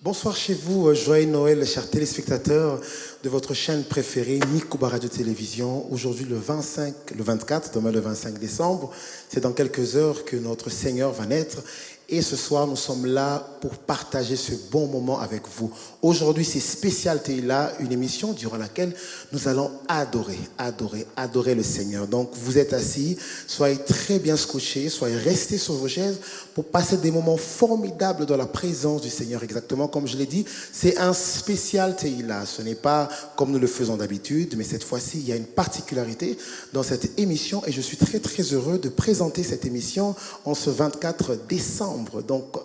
Bonsoir chez vous, joyeux Noël, chers téléspectateurs de votre chaîne préférée, Mikouba Radio Télévision. Aujourd'hui, le 24, demain le 25 décembre, c'est dans quelques heures que notre Seigneur va naître. Et ce soir, nous sommes là pour partager ce bon moment avec vous. Aujourd'hui, c'est Spécial Teila, une émission durant laquelle nous allons adorer le Seigneur. Donc, vous êtes assis, soyez très bien scotchés, soyez restés sur vos chaises pour passer des moments formidables dans la présence du Seigneur. Exactement comme je l'ai dit, c'est un Spécial Teila. Ce n'est pas comme nous le faisons d'habitude, mais cette fois-ci, il y a une particularité dans cette émission et je suis très très heureux de présenter cette émission en ce 24 décembre. Donc,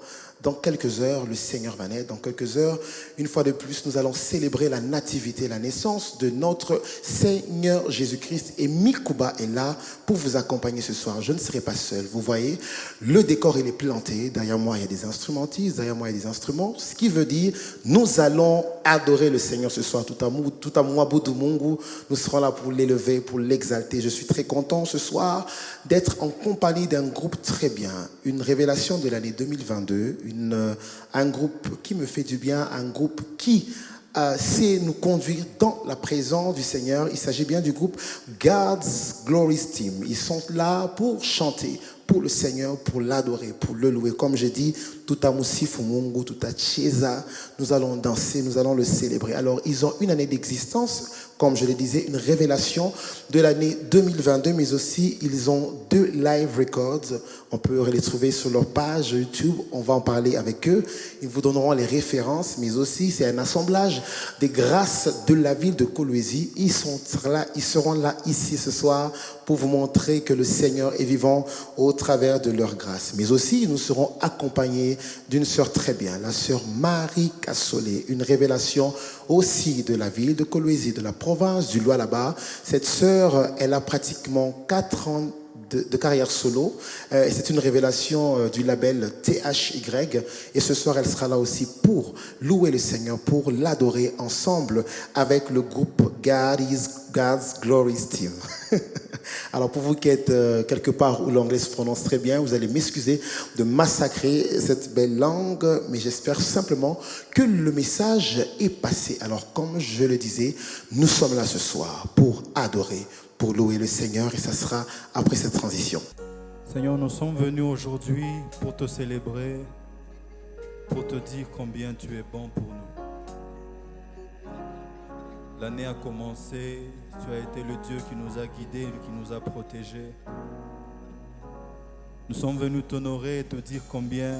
dans quelques heures, le Seigneur va naître. Dans quelques heures, une fois de plus, nous allons célébrer la nativité, la naissance de notre Seigneur Jésus-Christ. Et Mikouba est là pour vous accompagner ce soir. Je ne serai pas seul. Vous voyez, le décor, il est planté. Derrière moi, il y a des instrumentistes. Derrière moi, il y a des instruments. Ce qui veut dire, nous allons adorer le Seigneur ce soir. Tout à moi, Boudou Mungu, nous serons là pour l'élever, pour l'exalter. Je suis très content ce soir d'être en compagnie d'un groupe très bien. Une révélation de l'année 2022. Un groupe qui me fait du bien, un groupe qui sait nous conduire dans la présence du Seigneur. Il s'agit bien du groupe God's Glory Team. Ils sont là pour chanter pour le Seigneur, pour l'adorer, pour le louer. Comme je dis, tout à Moussifou Mungu, tout à Chiesa, nous allons danser, nous allons le célébrer. Alors, ils ont une année d'existence, comme je le disais, une révélation de l'année 2022, mais aussi, ils ont 2 live records. On peut les trouver sur leur page YouTube. On va en parler avec eux. Ils vous donneront les références, mais aussi, c'est un assemblage des grâces de la ville de Kolwezi. Ils seront là ici ce soir pour vous montrer que le Seigneur est vivant au travers de leur grâce. Mais aussi, nous serons accompagnés d'une sœur très bien, la sœur Marie Kassolé, une révélation aussi de la ville de Kolwezi, de la province du Lualaba. Cette sœur, elle a pratiquement 4 ans de carrière solo. Et c'est une révélation du label THY. Et ce soir, elle sera là aussi pour louer le Seigneur, pour l'adorer ensemble avec le groupe God's Glory Team. Alors pour vous qui êtes quelque part où l'anglais se prononce très bien, vous allez m'excuser de massacrer cette belle langue, mais j'espère simplement que le message est passé. Alors comme je le disais, nous sommes là ce soir pour adorer, pour louer le Seigneur, et ça sera après cette transition. Seigneur, nous sommes venus aujourd'hui pour te célébrer, pour te dire combien tu es bon pour nous. L'année a commencé, tu as été le Dieu qui nous a guidés, qui nous a protégés. Nous sommes venus t'honorer et te dire combien,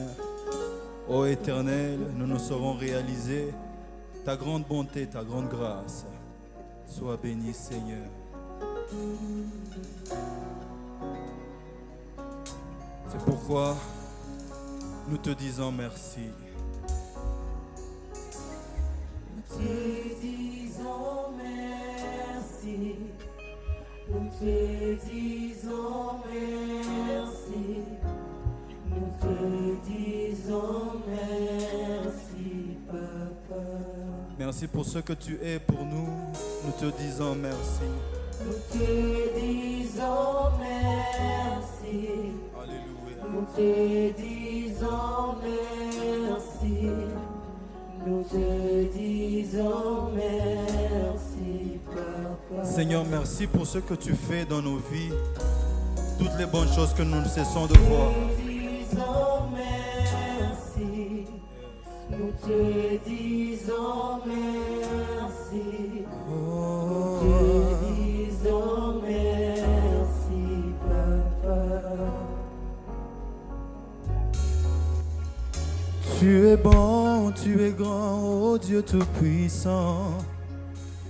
ô Éternel, nous nous serons réalisés ta grande bonté, ta grande grâce. Sois béni, Seigneur. C'est pourquoi nous te disons merci. Nous te disons merci. Nous te disons merci. Nous te disons merci, Papa. Merci pour ce que tu es pour nous. Nous te disons merci. Nous te disons merci. Alléluia. Nous te disons merci. Nous te disons merci, Papa. Seigneur, merci pour ce que tu fais dans nos vies. Toutes les bonnes choses que nous ne cessons de voir. Nous te disons merci. Nous te disons merci. Nous te disons merci, Papa. Tu es bon, tu es grand, ô Dieu Tout-Puissant.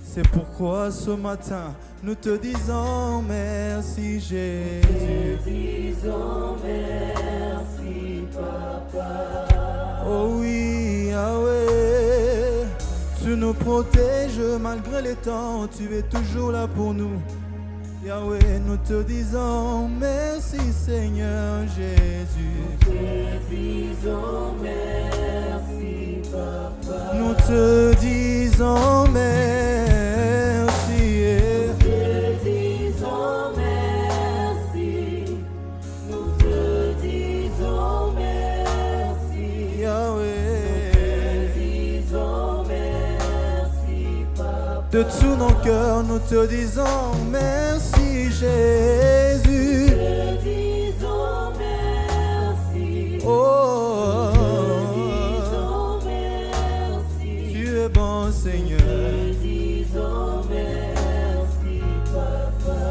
C'est pourquoi ce matin, nous te disons merci, Jésus. Nous te disons merci, Papa. Oh oui, Yahweh, tu nous protèges malgré les temps, tu es toujours là pour nous. Yahweh, nous te disons merci, Seigneur Jésus. Nous te disons merci, Papa. Nous te disons merci. Nous te disons merci. Nous te disons merci. Yahweh. De tout nos cœurs, nous te disons merci Jésus. Te disons merci. Oh, Disons merci. tu es bon Seigneur. Te disons merci, Papa.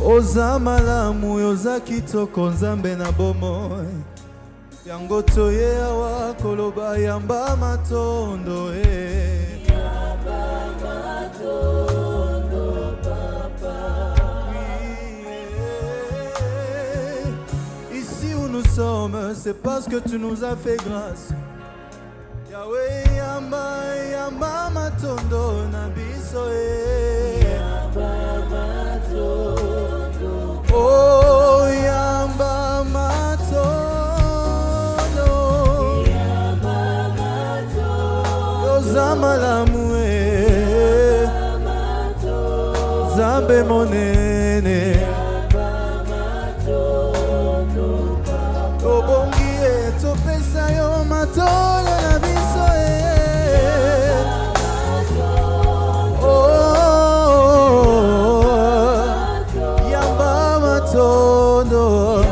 Oza malamu oza kitoko nzambe na bomoi yango toye awa koloba yamba matondo Yamba matondo, Papa. Oui, ici où nous sommes, c'est parce que tu nous as fait grâce. Yahweh yamba matondo na biso Yamba matondo, Oh yamba matondo Yamba matondo, Yoza malamu matondo, Zambe monene matondo, Papa. Obongi topesa yo matolo na biso Yamba matondo.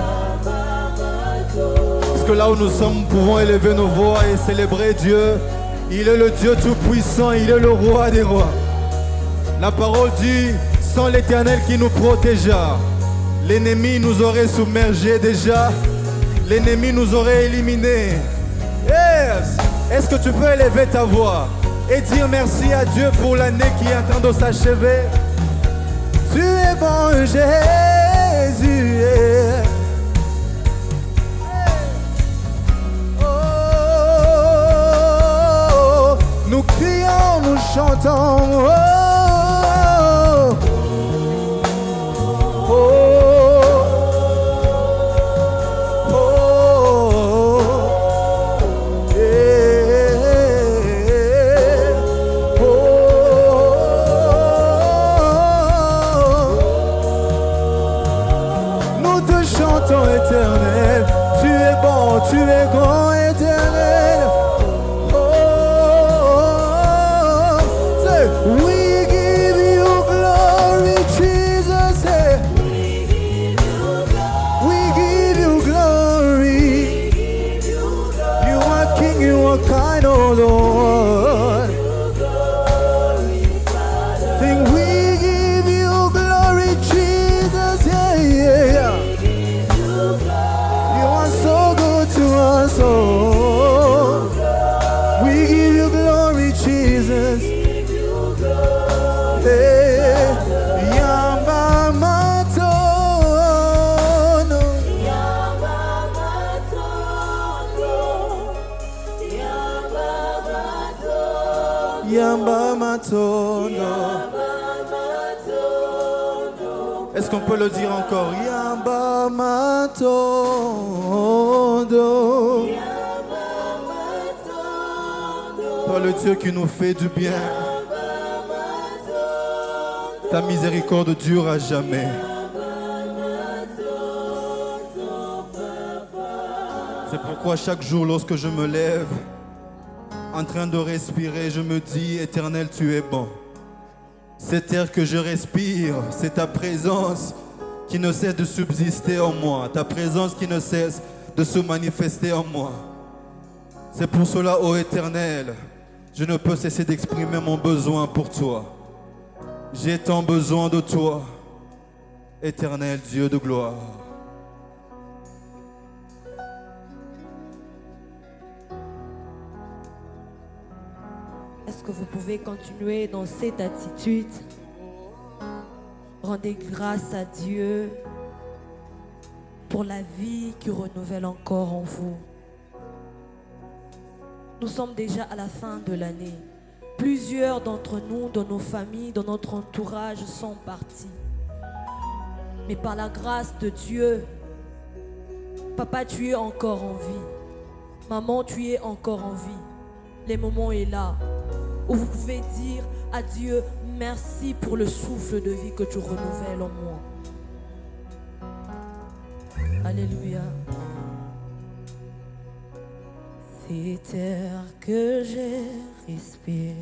Parce que là où nous sommes, nous pouvons élever nos voix et célébrer Dieu. Il est le Dieu tout-puissant, il est le roi des rois. La parole dit, sans l'Éternel qui nous protégea, l'ennemi nous aurait submergés déjà, l'ennemi nous aurait éliminés. Yes! Est-ce que tu peux élever ta voix et dire merci à Dieu pour l'année qui est en train de s'achever? Tu es bon Jésus. Oh, nous crions, nous chantons. Oh, oh, oh, yeah, oh. Nous te chantons éternel, tu es bon, tu es grand éternel. Oh, say, we give you glory, Jesus. Say, we give you glory. You are King, you are kind, oh Lord. Sing, we give you glory, Jesus. Yeah, yeah, yeah. You are so good to us, oh. We give you glory, Jesus. Hey, Yamba matono. Yamba matondo, Yamba matondo, Yamba matono. matondo, Est-ce qu'on peut le dire encore? Yamba matondo. Yamba matondo, Toi le Dieu qui nous fait du bien. Ta miséricorde dure à jamais. C'est pourquoi chaque jour lorsque je me lève, en train de respirer, je me dis, Éternel, tu es bon. Cet air que je respire, c'est ta présence qui ne cesse de subsister en moi, ta présence qui ne cesse de se manifester en moi. C'est pour cela, ô Éternel, je ne peux cesser d'exprimer mon besoin pour toi. J'ai tant besoin de toi, Éternel Dieu de gloire. Est-ce que vous pouvez continuer dans cette attitude? Rendez grâce à Dieu pour la vie qui renouvelle encore en vous. Nous sommes déjà à la fin de l'année. Plusieurs d'entre nous, dans nos familles, dans notre entourage, sont partis. Mais par la grâce de Dieu, papa, tu es encore en vie. Maman, tu es encore en vie. Le moment est là où vous pouvez dire à Dieu merci pour le souffle de vie que tu renouvelles en moi. Alléluia. Cet air que je respire,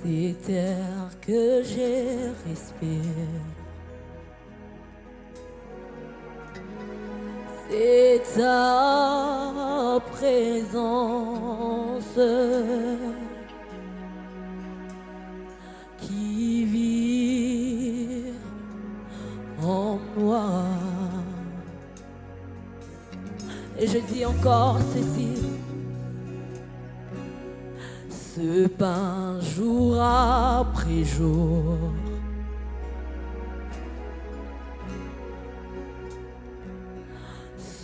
cet air que je respire, c'est ta présence qui vit en moi. Et je dis encore ceci: ce pain jour après jour,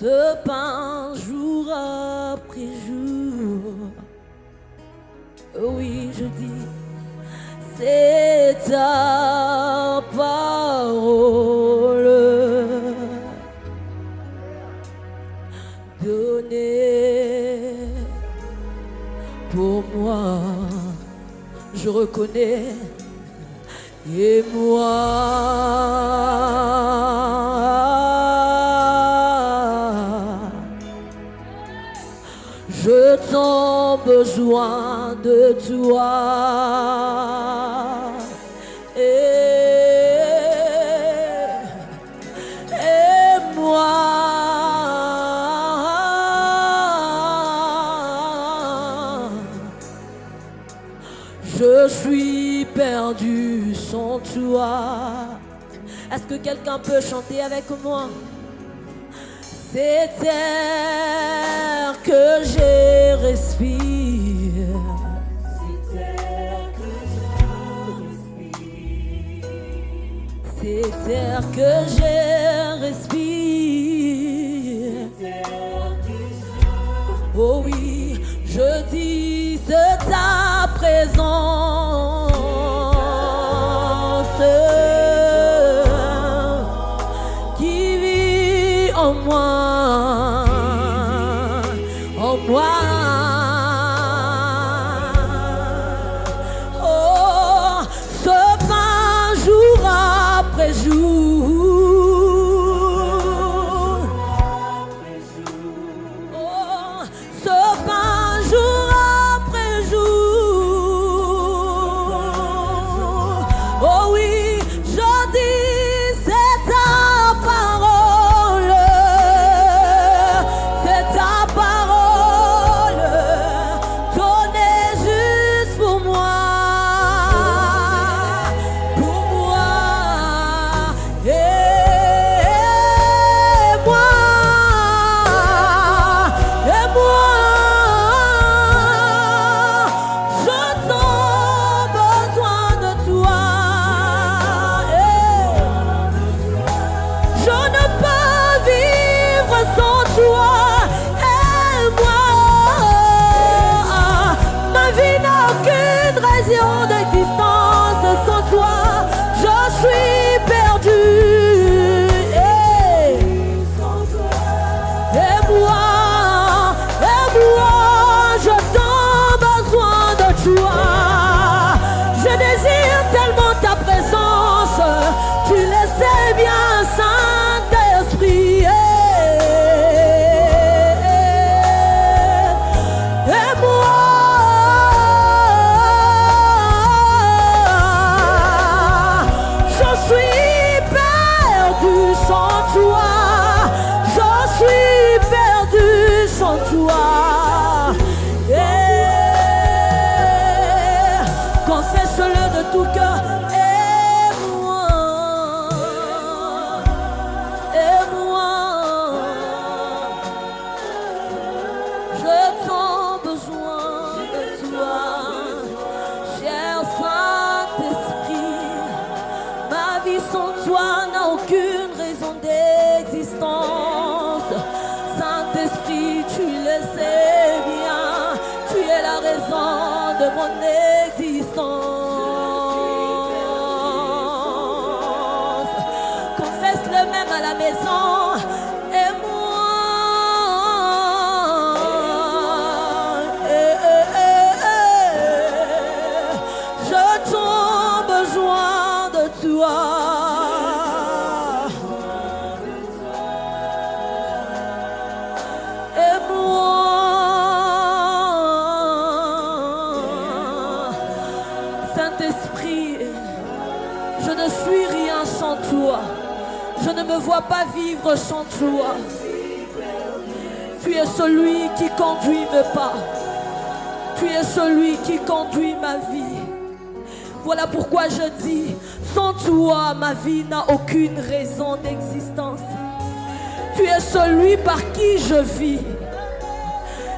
ce pain jour après jour, oui je dis, c'est ta parole donnée pour moi. Je reconnais, et moi je t'en besoin de toi. Et moi je suis perdu sans toi. Est-ce que quelqu'un peut chanter avec moi? Cet air que je respire, Cet air que je respire, cet air que je respire, cet air que oh oui, je dis c'est ta présence qui vit en moi, en moi. Oh, ce pain jour après jour, oh, ce pain jour après jour, oh oui, je dis c'est ta parole, c'est ta parole donnée juste pour moi, et moi, je t'en besoin de toi. Je ne peux vivre sans toi. Et moi, ma vie n'a aucune raison d'existence sans toi. Je suis perdu. Et moi, je t'en besoin de toi. Je désire tellement ta présence. Tu le sais bien, Saint-Esprit. Et moi, je suis perdu sans toi. Je suis perdu sans toi. Confesse-le de tout cœur. Et moi, je t'en besoin de toi, cher Saint-Esprit. Ma vie sans toi n'a aucune raison d'existence. Saint-Esprit, tu le sais bien, tu es la raison de mon existence. Confesse-le même à la maison. Et moi, je t'en besoin de toi. Je ne me vois pas vivre sans toi. Tu es celui qui conduit mes pas. Tu es celui qui conduit ma vie. Voilà pourquoi je dis, sans toi, ma vie n'a aucune raison d'existence. Tu es celui par qui je vis.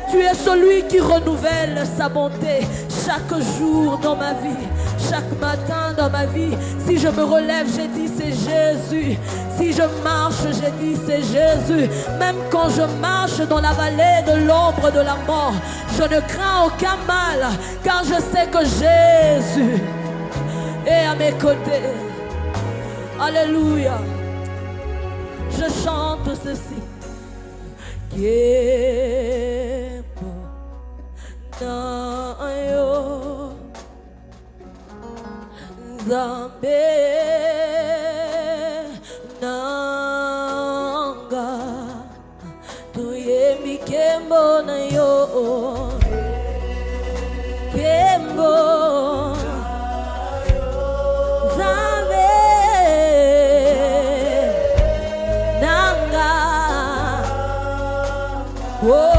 Tu es celui qui renouvelle sa bonté chaque jour dans ma vie, chaque matin dans ma vie. Si je me relève, j'ai dit c'est Jésus. Si je marche, j'ai dit c'est Jésus. Même quand je marche dans la vallée de l'ombre de la mort, je ne crains aucun mal, car je sais que Jésus est à mes côtés. Alléluia. Je chante ceci. Nayo Zambe Nanga Tuyemi Kembo Nayo Kembo Zambe Nanga Oh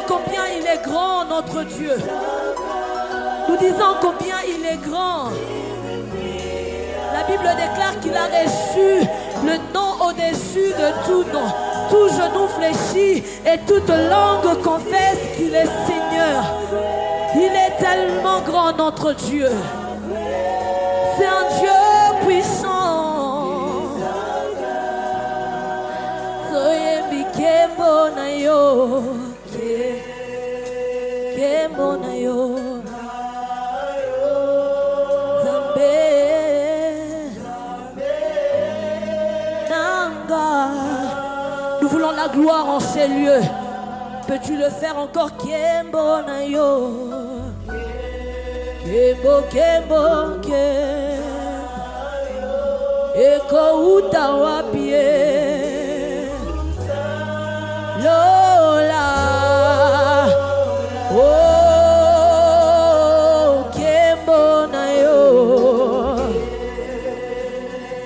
disons combien il est grand, notre Dieu. Nous disons combien il est grand. La Bible déclare qu'il a reçu le nom au-dessus de tout nom. Tout genou fléchit et toute langue confesse qu'il est Seigneur. Il est tellement grand, notre Dieu. C'est un Dieu puissant. Soyembi kembo na yo, kembo na yo. Nous voulons la gloire en ces lieux. Peux-tu le faire encore? Kembo na yo, kembo, kembo, kembo. Eko uta wapie Lola. Oh, kembo na yo.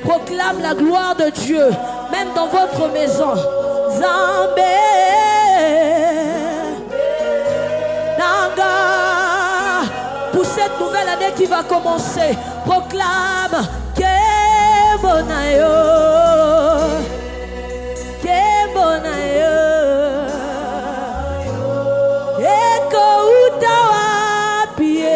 Proclame la gloire de Dieu, même dans votre maison. Zambé, Nanga, pour cette nouvelle année qui va commencer, proclame Kembo na yo, Kembo na yo. Eko uta wapie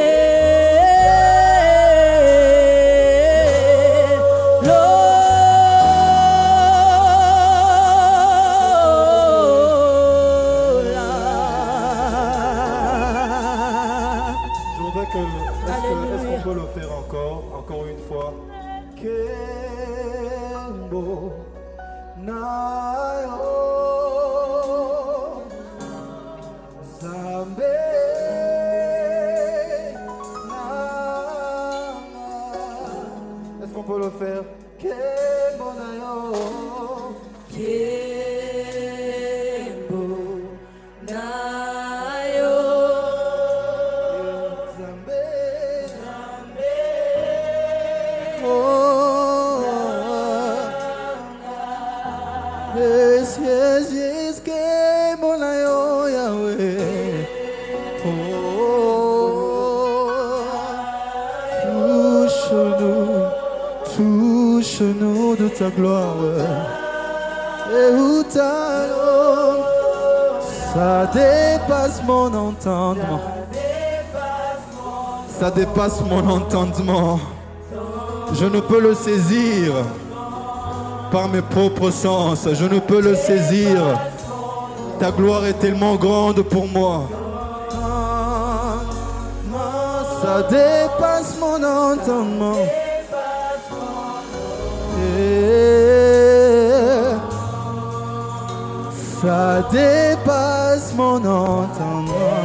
Est-ce qu'on peut le faire encore une fois? Kembo na yo, Zambé na. Est-ce qu'on peut le faire? Kembo na yo, Kembo na yo. Yes, yes, yes, kembo na yo, Yahweh. Oh, touche-nous de ta gloire. Et où ta langue, ça dépasse mon entendement. Ça dépasse mon entendement. Je ne peux le saisir par mes propres sens. Je ne peux le saisir. Ta gloire est tellement grande pour moi. Ça dépasse mon entendement. Ça dépasse mon entendement.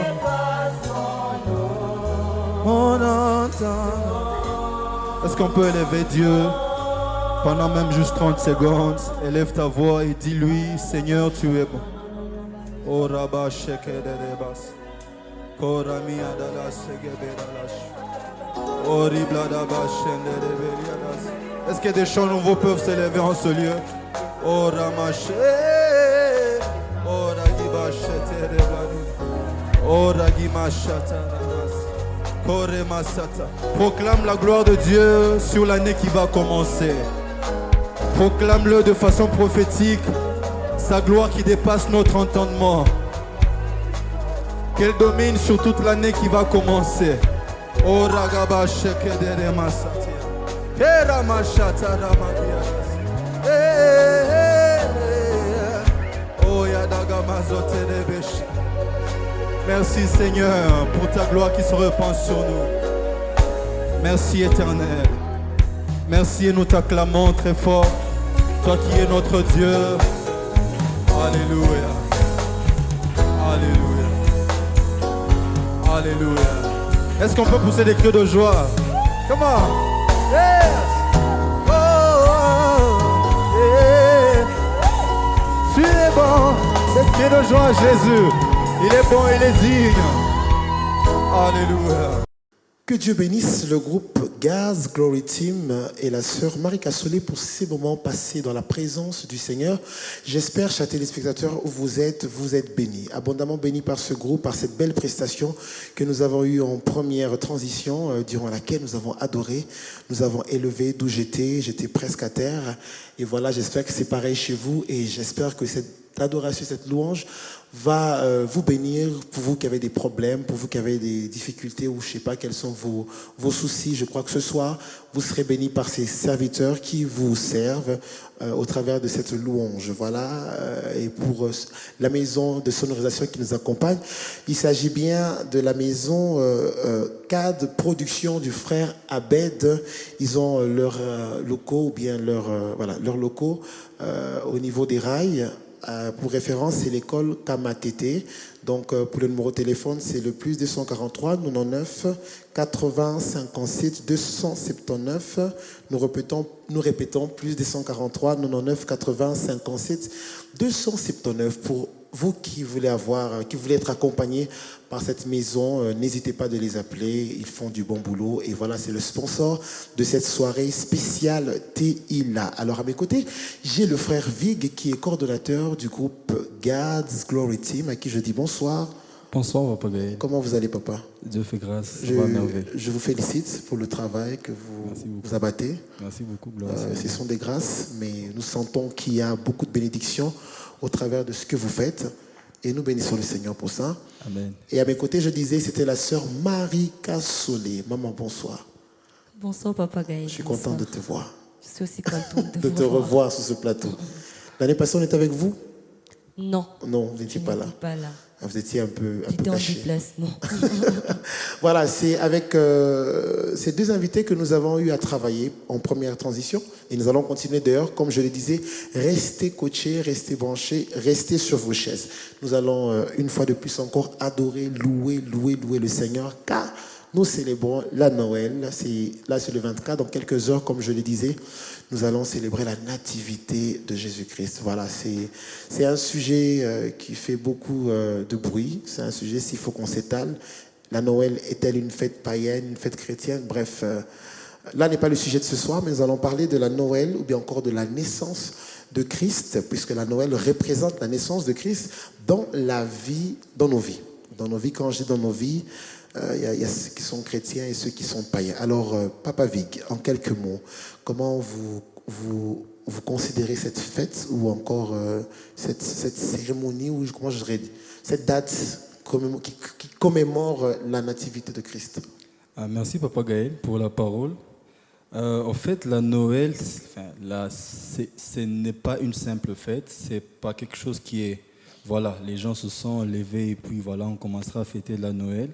Mon entendement. Est-ce qu'on peut élever Dieu pendant même juste 30 secondes? Élève ta voix et dis-lui, Seigneur, tu es bon. Oh, Rabba, Shekedebas. Korami Adala Segebelash. Oh, Ribladaba Shendebeliadas. Est-ce que des chants nouveaux peuvent s'élever en ce lieu? Oh, Ramaché. Oh, Ragiba Sheterebani. Oh, Ragima Shataranas. Proclame la gloire de Dieu sur l'année qui va commencer. Proclame-le de façon prophétique, sa gloire qui dépasse notre entendement. Qu'elle domine sur toute l'année qui va commencer. Oh Ragaba Shekedere Masati. Keramashata Ramadias. Oh Yadaga Mazote Rebeshi. Merci Seigneur pour ta gloire qui se répand sur nous. Merci Éternel. Merci et nous t'acclamons très fort. Toi qui es notre Dieu. Alléluia. Alléluia. Alléluia. Est-ce qu'on peut pousser des cris de joie? Comment? Yes. Oh, oh, yeah. Tu es bon. Des cris de joie à Jésus. Il est bon, il est digne. Alléluia. Que Dieu bénisse le groupe Gaz Glory Team et la sœur Marie Cassolé pour ces moments passés dans la présence du Seigneur. J'espère, chers téléspectateurs, où vous êtes bénis, abondamment bénis par ce groupe, par cette belle prestation que nous avons eue en première transition, durant laquelle nous avons adoré, nous avons élevé d'où j'étais presque à terre. Et voilà, j'espère que c'est pareil chez vous et j'espère que cette adoration, cette louange va vous bénir, pour vous qui avez des problèmes, pour vous qui avez des difficultés ou je ne sais pas quels sont vos soucis. Je crois que ce soir, vous serez bénis par ces serviteurs qui vous servent au travers de cette louange. Voilà, et pour la maison de sonorisation qui nous accompagne, il s'agit bien de la maison CAD Production du frère Abed. Ils ont leurs locaux, ou bien leurs locaux au niveau des rails. Pour référence, c'est l'école Kamatete. Donc, pour le numéro de téléphone, c'est le plus 243 99 80 57 279. Nous répétons plus 243 99 80 57 279. Pour vous qui voulez être accompagné par cette maison, n'hésitez pas de les appeler. Ils font du bon boulot. Et voilà, c'est le sponsor de cette soirée spéciale TILA. Alors, à mes côtés, j'ai le frère Vig qui est coordonnateur du groupe God's Glory Team, à qui je dis bonsoir. Bonsoir, Papa Gaël. Comment vous allez, papa? Dieu fait grâce, ça va à merveille. Je vous félicite pour le travail que vous abattez. Merci beaucoup, gloire à Dieu. Ce sont des grâces, mais nous sentons qu'il y a beaucoup de bénédictions au travers de ce que vous faites. Et nous bénissons le Seigneur pour ça. Amen. Et à mes côtés, je disais, c'était la sœur Marie Cassolé. Maman, bonsoir. Bonsoir, Papa Gaël. Je suis content de te voir. Je suis aussi contente De te revoir sur ce plateau. L'année passée, on était avec vous? Non. Non, vous n'étiez pas là. Pas là. Vous étiez un peu J'étais en caché. déplacement. Voilà, c'est avec ces deux invités que nous avons eu à travailler en première transition. Et nous allons continuer d'ailleurs, comme je le disais, restez coachés, restez branchés, restez sur vos chaises. Nous allons une fois de plus encore adorer, louer le Seigneur, car nous célébrons la Noël. C'est le 24, dans quelques heures, comme je le disais, nous allons célébrer la nativité de Jésus-Christ. Voilà, c'est un sujet qui fait beaucoup de bruit. C'est un sujet, s'il faut qu'on s'étale. La Noël est-elle une fête païenne, une fête chrétienne? Bref, là n'est pas le sujet de ce soir, mais nous allons parler de la Noël ou bien encore de la naissance de Christ, puisque la Noël représente la naissance de Christ dans la vie, dans nos vies. Dans nos vies, quand je dis dans nos vies, il y a ceux qui sont chrétiens et ceux qui sont païens. Alors, Papa Vig, en quelques mots, comment vous considérez cette fête ou encore cette cérémonie, ou comment je dirais, cette date qui commémore la nativité de Christ? Merci, Papa Gaël, pour la parole. En fait, la Noël, ce n'est pas une simple fête. C'est pas quelque chose qui est... Voilà, les gens se sont levés et puis voilà, on commencera à fêter la Noël.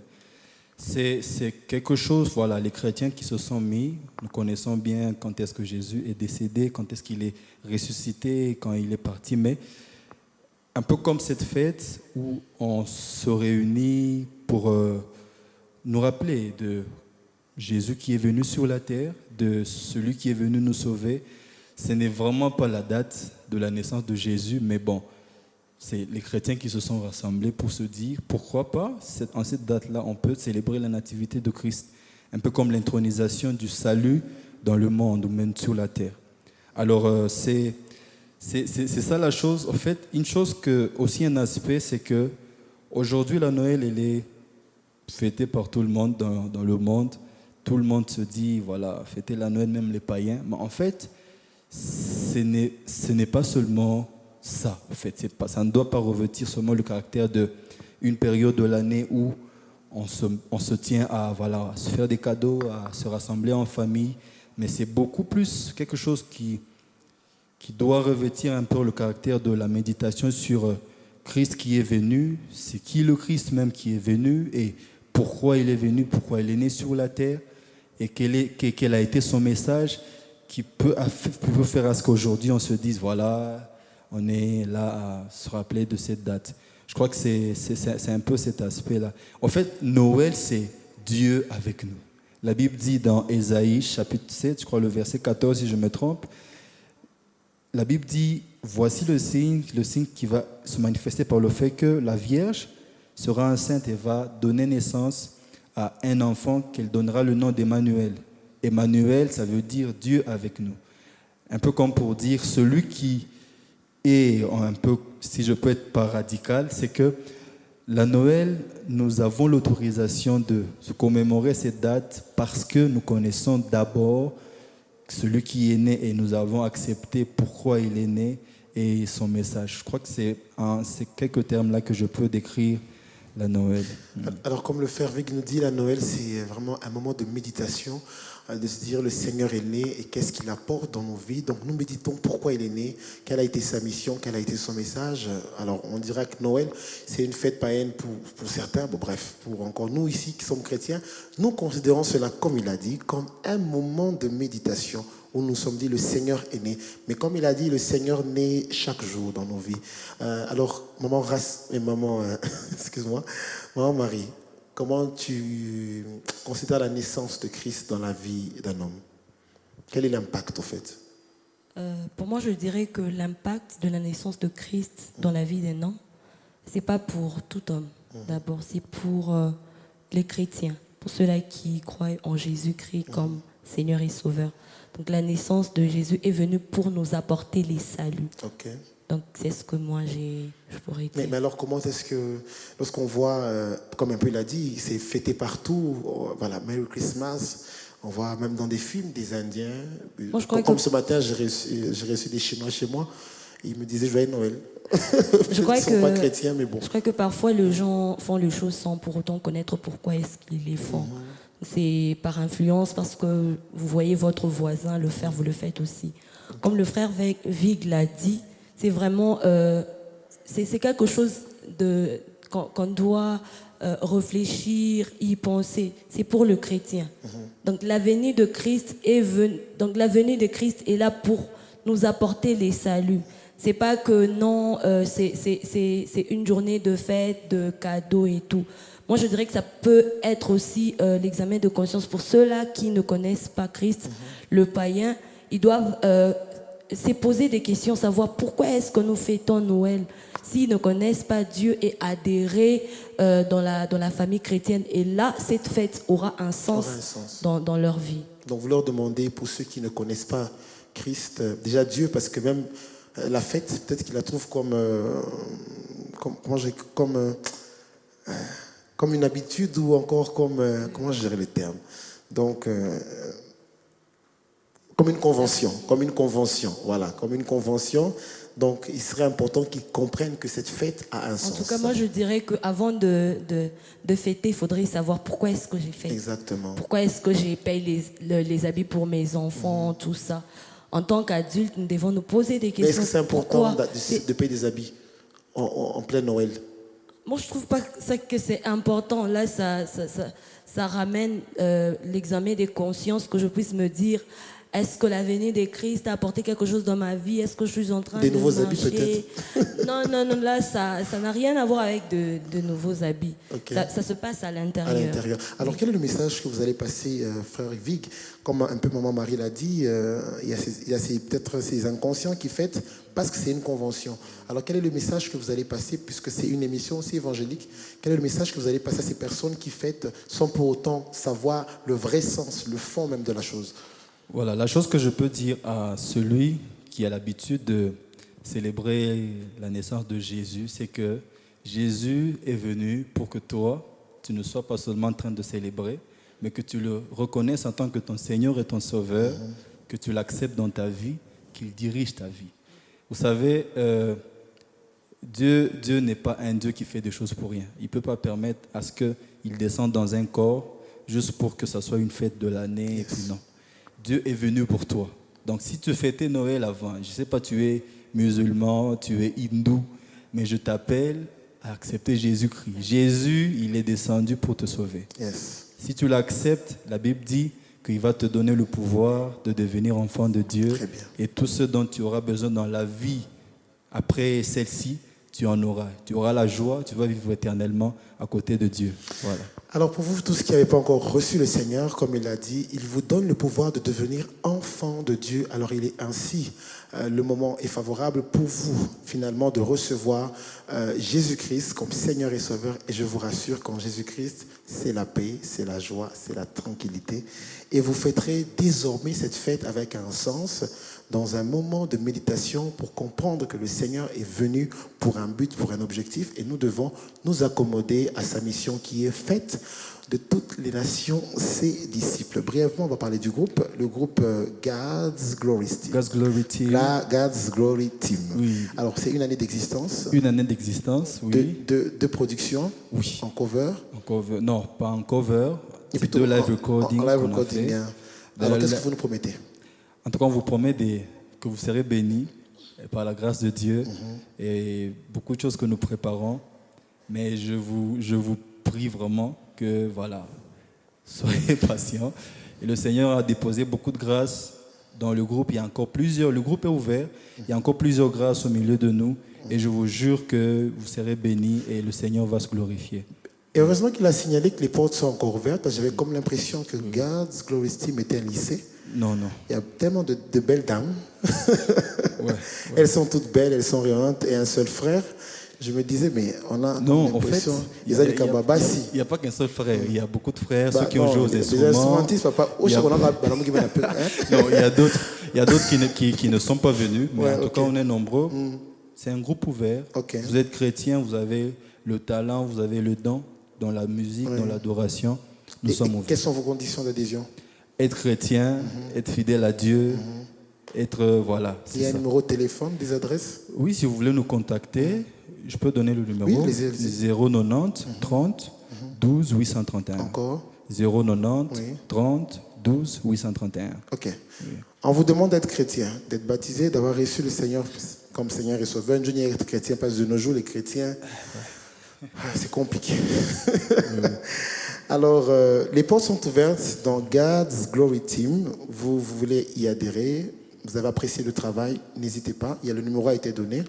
C'est quelque chose, voilà, les chrétiens qui se sont mis, nous connaissons bien quand est-ce que Jésus est décédé, quand est-ce qu'il est ressuscité, quand il est parti, mais un peu comme cette fête où on se réunit pour nous rappeler de Jésus qui est venu sur la terre, de celui qui est venu nous sauver. Ce n'est vraiment pas la date de la naissance de Jésus, mais bon, c'est les chrétiens qui se sont rassemblés pour se dire, pourquoi pas, en cette date-là, on peut célébrer la nativité de Christ, un peu comme l'intronisation du salut dans le monde ou même sur la terre. Alors, c'est ça la chose. En fait, une chose aussi un aspect, c'est que aujourd'hui, la Noël, elle est fêtée par tout le monde dans le monde. Tout le monde se dit, voilà, fêter la Noël, même les païens. Mais en fait, ce n'est pas seulement... ça, en fait, ça ne doit pas revêtir seulement le caractère d'une période de l'année où on se tient à se faire des cadeaux, à se rassembler en famille, mais c'est beaucoup plus quelque chose qui doit revêtir un peu le caractère de la méditation sur Christ qui est venu, c'est qui le Christ même qui est venu et pourquoi il est venu, pourquoi il est né sur la terre et quel a été son message qui peut faire à ce qu'aujourd'hui on se dise, voilà, on est là à se rappeler de cette date. Je crois que c'est un peu cet aspect-là. En fait, Noël, c'est Dieu avec nous. La Bible dit dans Ésaïe, chapitre 7, je crois le verset 14, si je me trompe, la Bible dit, voici le signe qui va se manifester par le fait que la Vierge sera enceinte et va donner naissance à un enfant qu'elle donnera le nom d'Emmanuel. Emmanuel, ça veut dire Dieu avec nous. Un peu comme pour dire celui qui est un peu, si je peux être pas radical, c'est que la Noël, nous avons l'autorisation de se commémorer cette date parce que nous connaissons d'abord celui qui est né et nous avons accepté pourquoi il est né et son message. Je crois que c'est ces quelques termes-là que je peux décrire la Noël. Alors, comme le frère Vig nous dit, la Noël, c'est vraiment un moment de méditation, de se dire le Seigneur est né et qu'est-ce qu'il apporte dans nos vies. Donc, nous méditons pourquoi il est né, quelle a été sa mission, quel a été son message. Alors, on dira que Noël, c'est une fête païenne pour certains. Bon, bref, pour encore nous ici qui sommes chrétiens, nous considérons cela, comme il a dit, comme un moment de méditation où nous sommes dit le Seigneur est né. Mais comme il a dit, le Seigneur naît chaque jour dans nos vies. Alors, maman Race et maman, excuse-moi, maman Marie, comment tu considères la naissance de Christ dans la vie d'un homme? Quel est l'impact au fait? Pour moi, je dirais que l'impact de la naissance de Christ dans la vie d'un homme, c'est pas pour tout homme. D'abord, c'est pour les chrétiens, pour ceux-là qui croient en Jésus-Christ comme Seigneur et Sauveur. Donc la naissance de Jésus est venue pour nous apporter les saluts. Ok. Donc c'est ce que moi je pourrais dire. Mais alors comment est-ce que, lorsqu'on voit, comme un peu il a dit, c'est fêté partout, voilà, Merry Christmas, on voit même dans des films des Indiens. Moi, je crois comme que- ce matin, j'ai reçu des Chinois chez moi, ils me disaient Joyeux Noël. Je crois Ils ne sont pas chrétiens, mais bon. Je crois que parfois les gens font les choses sans pour autant connaître pourquoi est-ce qu'ils les font. C'est par influence parce que vous voyez votre voisin le faire, vous le faites aussi. Comme le frère Vig l'a dit, c'est vraiment c'est quelque chose qu'on doit réfléchir, y penser. C'est pour le chrétien. Donc la venue de Christ est là pour nous apporter les saluts. C'est pas que non, c'est une journée de fête, de cadeaux et tout. Moi, je dirais que ça peut être aussi l'examen de conscience pour ceux-là qui ne connaissent pas Christ, le païen. Ils doivent se poser des questions, savoir pourquoi est-ce que nous fêtons Noël s'ils ne connaissent pas Dieu et adhérer dans la famille chrétienne. Et là, cette fête aura un sens, dans leur vie. Donc vous leur demandez, pour ceux qui ne connaissent pas Christ, déjà Dieu, parce que même la fête, peut-être qu'ils la trouvent comme une habitude ou encore comme, comment je dirais le terme, donc comme une convention, voilà, comme une convention. Donc il serait important qu'ils comprennent que cette fête a un sens. En tout cas, moi, je dirais qu'avant de fêter, il faudrait savoir pourquoi est-ce que j'ai fêté. Exactement. Pourquoi est-ce que j'ai payé les habits pour mes enfants, tout ça. En tant qu'adultes, nous devons nous poser des questions. Mais est-ce que c'est important Pourquoi de payer des habits en plein Noël? Moi, je trouve pas que c'est important. Là, ça ramène l'examen des consciences, que je puisse me dire, est-ce que la venue de Christ a apporté quelque chose dans ma vie? Est-ce que je suis en train Des de nouveaux habits, marcher? Non, là, ça n'a rien à voir avec de nouveaux habits. Ok. Ça se passe à À l'intérieur. l'intérieur. Alors, quel est le message que vous allez passer, frère Vig? Comme un peu maman Marie l'a dit, il y a peut-être ces inconscients qui fêtent parce que c'est une convention. Alors, quel est le message que vous allez passer, puisque c'est une émission aussi évangélique, quel est le message que vous allez passer à ces personnes qui fêtent sans pour autant savoir le vrai sens, le fond même de la chose? Voilà, la chose que je peux dire à celui qui a l'habitude de célébrer la naissance de Jésus, c'est que Jésus est venu pour que toi, tu ne sois pas seulement en train de célébrer, mais que tu le reconnaisses en tant que ton Seigneur et ton Sauveur, que tu l'acceptes dans ta vie, qu'il dirige ta vie. Vous savez, Dieu n'est pas un Dieu qui fait des choses pour rien. Il ne peut pas permettre à ce qu'il descende dans un corps juste pour que ça soit une fête de l'année. Et puis non. Dieu est venu pour toi. Donc si tu fêtais Noël avant, je ne sais pas, tu es musulman, tu es hindou, mais je t'appelle à accepter Jésus-Christ. Jésus, il est descendu pour te sauver. Yes. Si tu l'acceptes, la Bible dit qu'il va te donner le pouvoir de devenir enfant de Dieu. Très bien. Et tout ce dont tu auras besoin dans la vie après celle-ci, tu en auras. Tu auras la joie, tu vas vivre éternellement à côté de Dieu. Voilà. Alors pour vous tous qui n'avez pas encore reçu le Seigneur, comme il l'a dit, il vous donne le pouvoir de devenir enfant de Dieu. Alors il est ainsi, le moment est favorable pour vous finalement de recevoir Jésus-Christ comme Seigneur et Sauveur. Et je vous rassure qu'en Jésus-Christ, c'est la paix, c'est la joie, c'est la tranquillité. Et vous fêterez désormais cette fête avec un sens, dans un moment de méditation pour comprendre que le Seigneur est venu pour un but, pour un objectif, et nous devons nous accommoder à sa mission qui est faite de toutes les nations, ses disciples. Brièvement, on va parler du groupe, le groupe God's Glory Team. God's Glory Team. God's Glory Team. Oui. Alors, c'est une année d'existence. Une année d'existence, oui. De production. Oui. En cover. En cover. Non, pas en cover. Et C'est de live recording. En live qu'on a recording. fait. Hein. Alors, qu'est-ce que vous nous promettez? En tout cas, on vous promet que vous serez bénis par la grâce de Dieu et beaucoup de choses que nous préparons. Mais je vous prie vraiment que, voilà, soyez patients. Et le Seigneur a déposé beaucoup de grâce dans le groupe. Il y a encore plusieurs, le groupe est ouvert. Il y a encore plusieurs grâces au milieu de nous. Et je vous jure que vous serez bénis et le Seigneur va se glorifier. Et heureusement qu'il a signalé que les portes sont encore ouvertes, parce que j'avais comme l'impression que God's Glory Team était un lycée. Non, non. Il y a tellement de belles dames. Ouais. Elles sont toutes belles, elles sont rayonnantes. Et un seul frère, je me disais, mais on a Non, en fait, l'impression... Isaac Kababasi. il n'y a pas qu'un seul frère. Il y a beaucoup de frères, Bah, ceux qui ont joué aux les instruments. instrumentistes, papa. Il y a- Non, Non, il y a d'autres qui ne sont pas venus, mais Ouais, en tout ok. cas, on est nombreux. C'est un groupe ouvert. Ok. Vous êtes chrétien, vous avez le talent, vous avez le don dans la musique, dans l'adoration. Nous sommes ouverts. Quelles sont vos conditions d'adhésion? Être chrétien, être fidèle à Dieu, être... voilà, Il y a c'est un ça. numéro de téléphone, des adresses? Oui, si vous voulez nous contacter, je peux donner le numéro. Oui, les- 090 30 12 831. Encore? 090 Oui. 30 12 831. Ok. On vous demande d'être chrétien, d'être baptisé, d'avoir reçu le Seigneur comme Seigneur et Sauveur. Je dis être chrétien parce que de nos jours, les chrétiens, c'est compliqué. Alors, les portes sont ouvertes dans God's Glory Team. Vous voulez y adhérer, vous avez apprécié le travail, n'hésitez pas. Il y a le numéro a été donné.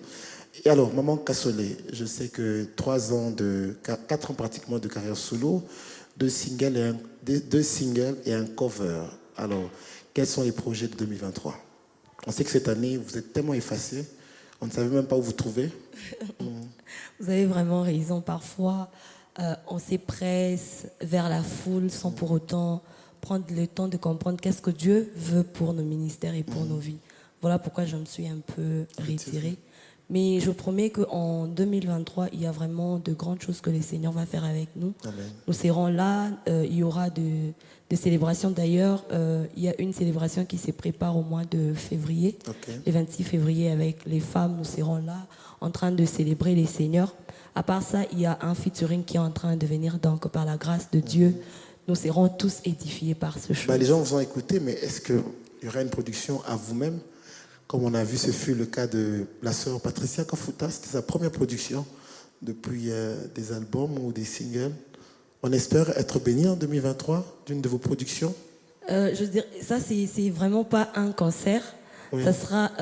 Et alors, Maman Kassolé, je sais que 4 ans pratiquement de carrière solo, 2 singles et un cover. Alors, quels sont les projets de 2023? On sait que cette année, vous êtes tellement effacés, on ne savait même pas où vous trouver. Vous avez vraiment raison. Parfois, on s'épresse vers la foule sans pour autant prendre le temps de comprendre qu'est-ce que Dieu veut pour nos ministères et pour nos vies. Voilà pourquoi je me suis un peu retirée. Mais je promets qu'en 2023, il y a vraiment de grandes choses que le Seigneur va faire avec nous. Amen. Nous serons là. Il y aura des célébrations. D'ailleurs, il y a une célébration qui se prépare au mois de février. Ok. Le 26 février, avec les femmes, nous serons là en train de célébrer les Seigneurs. À part ça, il y a un featuring qui est en train de venir. Donc, par la grâce de Dieu, nous serons tous édifiés par ce show. Bah, les gens vous ont écouté, mais est-ce qu'il y aura une production à vous-même? Comme on a vu, ce fut le cas de la sœur Patricia Kafuta. C'était sa première production depuis des albums ou des singles. On espère être béni en 2023 d'une de vos productions. Je veux dire, ça, c'est vraiment pas un concert. Oui. Ça sera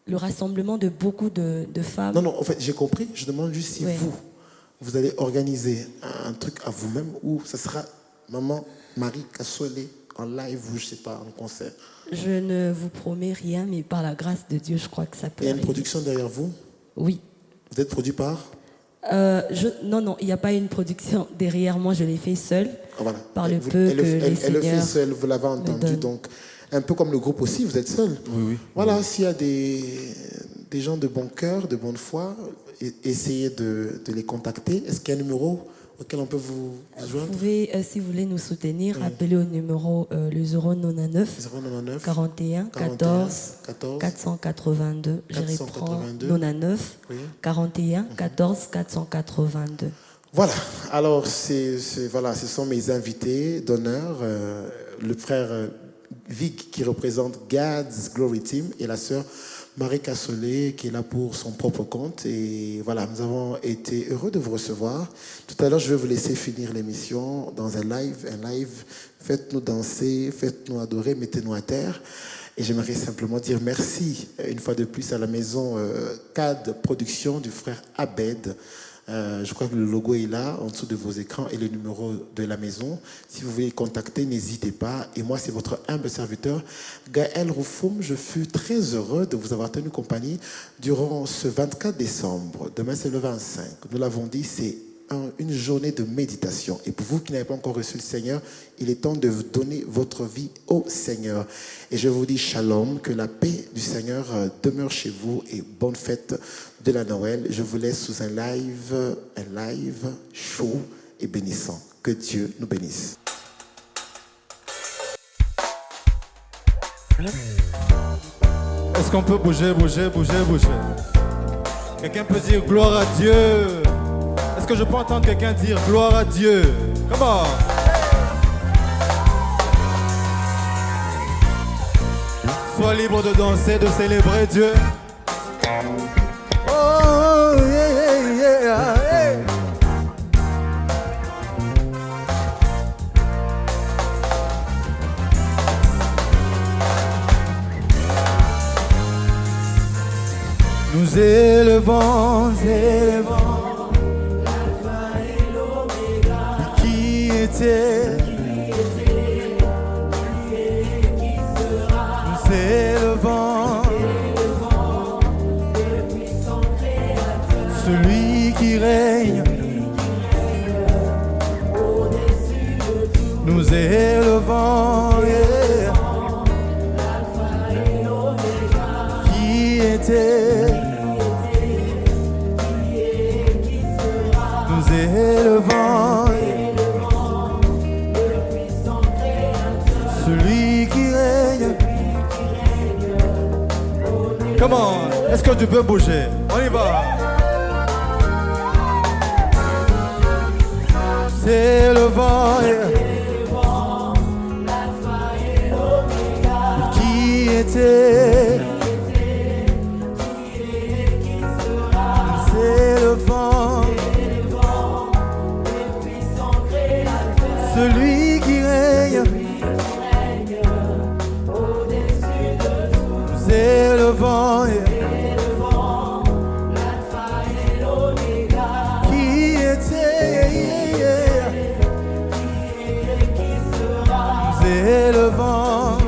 le rassemblement de beaucoup de femmes. Non, non, en fait, j'ai compris. Je demande juste si Oui. vous allez organiser un truc à vous-même ou ça sera Maman Marie Kassolé en live ou je sais pas, en concert. Je ne vous promets rien, mais par la grâce de Dieu, je crois que ça peut Il y a une arriver. production derrière vous. Oui. Vous êtes produit par... Non, il n'y a pas une production derrière moi, je l'ai fait seule. Ah, voilà. Par le Vous- peu elle, que elle- les elle le fait Seigneurs seule, vous l'avez entendu. donnent. Donc, un peu comme le groupe aussi, vous êtes seul. Oui, oui. Voilà, s'il y a des gens de bon cœur, de bonne foi, essayez de les contacter. Est-ce qu'il y a un numéro auquel on peut vous Vous joindre? pouvez, si vous voulez nous soutenir, appeler au numéro le 099 099 41 14 482. Je reprends 482. 99 Oui. 41 14 482. Voilà, alors voilà, ce sont mes invités d'honneur, le frère Vic qui représente God's Glory Team et la sœur Marie Cassolet qui est là pour son propre compte. Et voilà, nous avons été heureux de vous recevoir. Tout à l'heure, je vais vous laisser finir l'émission dans un live. Faites-nous danser, faites-nous adorer, mettez-nous à terre. Et j'aimerais simplement dire merci une fois de plus à la maison CAD Production du frère Abed. Je crois que le logo est là, en dessous de vos écrans, et le numéro de la maison. Si vous voulez contacter, n'hésitez pas. Et moi, c'est votre humble serviteur, Gaël Roufoum. Je fus très heureux de vous avoir tenu compagnie durant ce 24 décembre. Demain, c'est le 25. Nous l'avons dit, c'est une journée de méditation. Et pour vous qui n'avez pas encore reçu le Seigneur, il est temps de donner votre vie au Seigneur. Et je vous dis shalom, que la paix du Seigneur demeure chez vous et bonne fête de la Noël. Je vous laisse sous un live chaud et bénissant. Que Dieu nous bénisse. Est-ce qu'on peut bouger? Quelqu'un peut dire gloire à Dieu? Est-ce que je peux entendre quelqu'un dire gloire à Dieu? Comment? Sois libre de danser, de célébrer Dieu. Oh, yeah. Nous élevons, l'alpha et l'oméga, qui était, qui sera. Nous élevons, le puissant créateur, celui qui règne au-dessus de tout. Nous élevons, l'alpha et l'oméga, qui était. Élevant, le puissant créateur, celui qui règne. Comment? Est-ce que tu peux bouger? On y va. C'est le vent, l'alpha et l'oméga, qui était, qui sera. C'est le vent, celui qui règne au-dessus de tout. Nous élevons, l'alpha et l'oméga, qui était, qui sera. Nous élevons,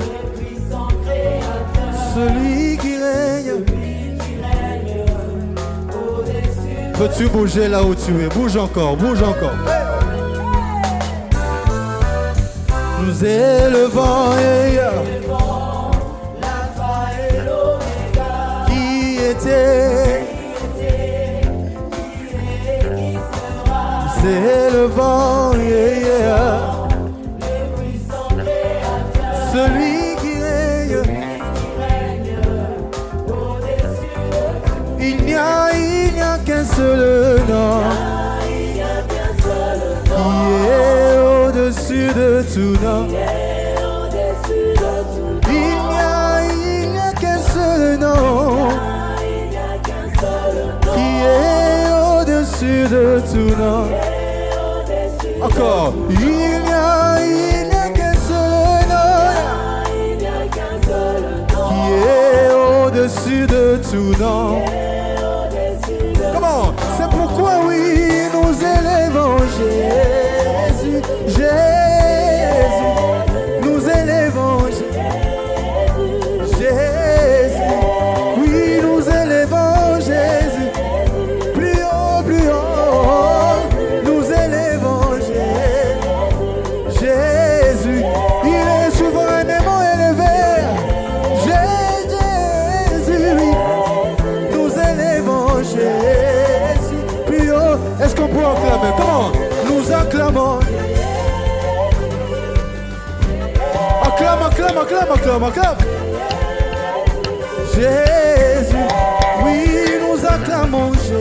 le puissant créateur, celui qui règne au-dessus. Peux-tu bouger là où tu es? Bouge encore. Nous élevons, l'alpha et l'oméga, qui était, qui sera. Nous élevons, le puissant créateur, celui qui règne au-dessus de tout. Il n'y a qu'un seul nom, qui est au-dessus de tout nom. Il n'y a qu'un seul nom, qui est au-dessus de tout nom. Encore. Il n'y a qu'un seul nom, qui est au-dessus de tout nom. Comment? C'est pourquoi oui, nous élevons Jésus, nous élevons Jésus, oui, nous élevons Jésus, plus haut, nous élevons Jésus, il est souverainement élevé, Jésus, oui, nous élevons Jésus, plus haut. Est-ce qu'on peut acclamer? Comment? Nous acclamons. Acclame. Jésus, oui, nous acclamons Jésus.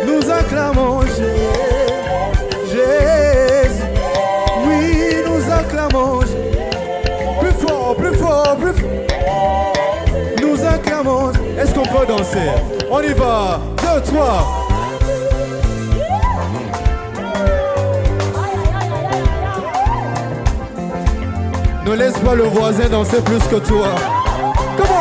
Nous acclamons Jésus. Oui, nous acclamons Jésus. Come on. Est-ce qu'on peut danser? On y va. 2, 3. Ne laisse pas le voisin danser plus que toi. Comment?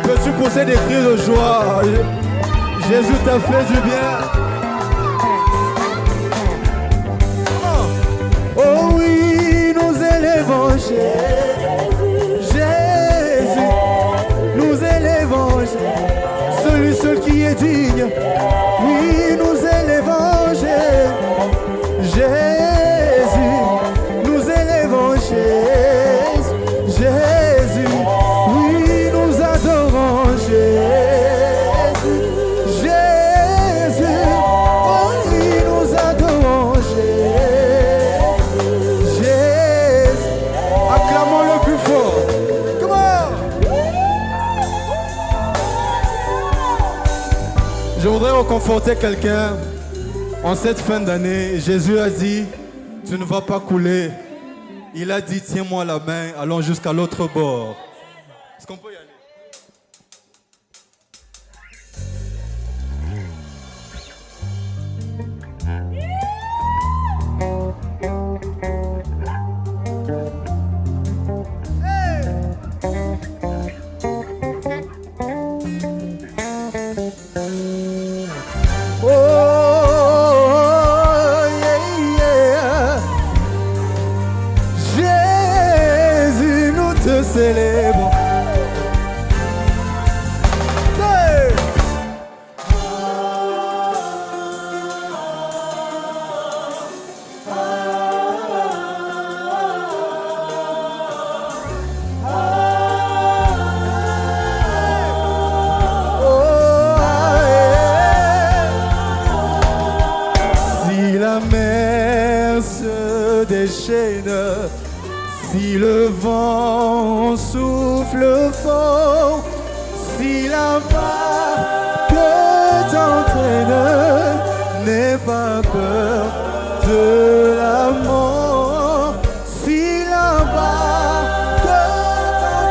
Peux-tu pousser des cris de joie? Jésus t'a fait du bien. Oh oui, nous élevons Jésus, nous élevons celui seul qui est digne. Oui, nous élevons Jésus, nous élevons Jésus, oui, nous adorons Jésus, oh oui, nous adorons Jésus. Acclamons le plus fort. Comment? Je voudrais reconforter quelqu'un. En cette fin d'année, Jésus a dit, tu ne vas pas couler. Il a dit, tiens-moi la main, allons jusqu'à l'autre bord. Est-ce qu'on peut y aller? Célèbre. Hey! Si la mer se déchaîne, si le vent souffle fort, si la vague t'entraîne, n'aie pas peur de la mort. Si la vague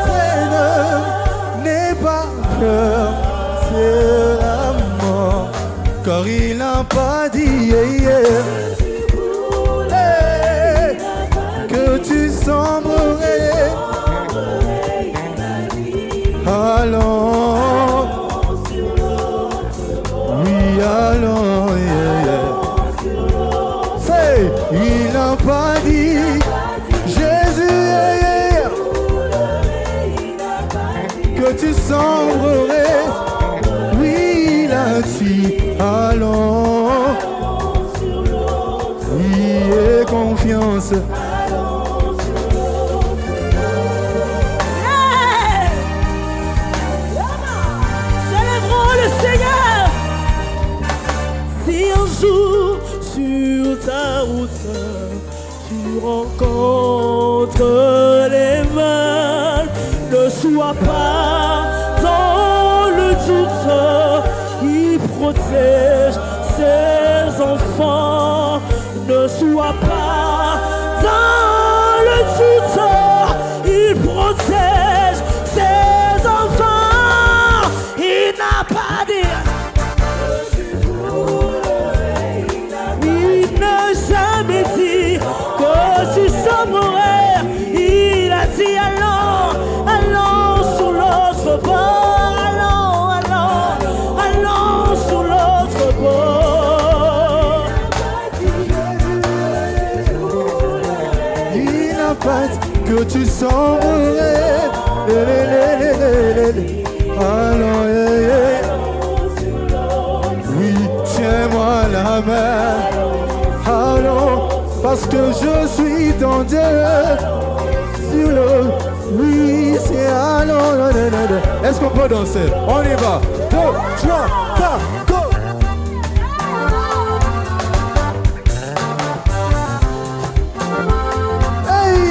t'entraîne, n'aie pas peur de la mort. Car il n'a pas dit que tu sombrerais. Allons, oui, allons, Say, il n'a pas dit, Jésus, que tu sombrerais. Oui, il a dit, allons, oui, et confiance. Sur ta route, tu rencontres les mal. Ne sois pas dans le doute, il protège ses enfants. Ne sois pas dans le doute, il protège ses enfants. Il n'a pas dit. Jamais dit que tu sombrerais. Il a dit allons, allons sur l'autre bord. Allons, allons, allons sur l'autre bord. Il n'a pas dit que tu sombrerais. Allons, oui, tiens-moi la main. Allons, parce que je suis ton Dieu. Sur le, oui, c'est allons. Est-ce qu'on peut danser? On y va. 2, 3, 4, go! Hey!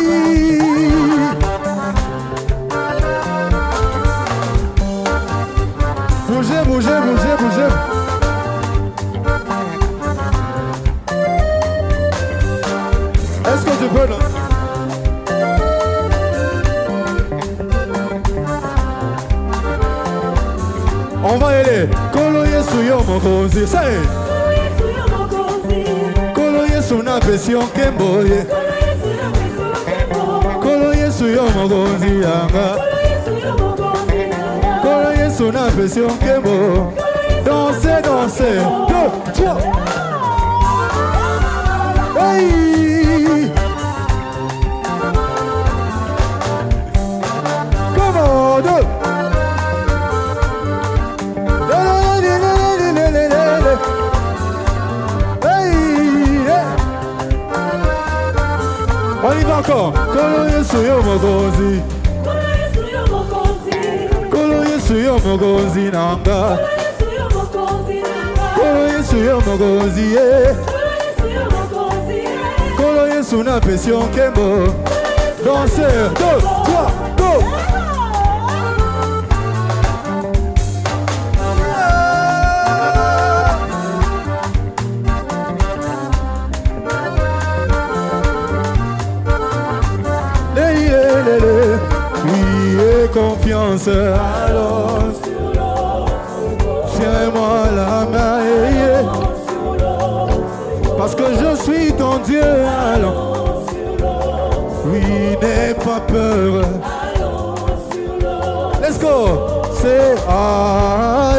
Say, Kolo Yesu yo mokonzi. Say, Kolo Yesu na pesi onkembo ye. Kolo Yesu yo mokonzi yanga. Kolo Yesu na pesi onkembo. Dansez, dansez. 2, 3. Hey! Come on, 2. On y va encore. Kolo Yesu yo mokonzi. Kolo Yesu yo mokonzi nanga. Kolo Yesu yo mokonzi ye. Kolo Yesu na pesi onkembo. Dansez, 2, 3, go. Confiance, alors tiens-moi la main, parce que je suis ton Dieu, alors oui, n'aie pas peur. Let's go, c'est ah,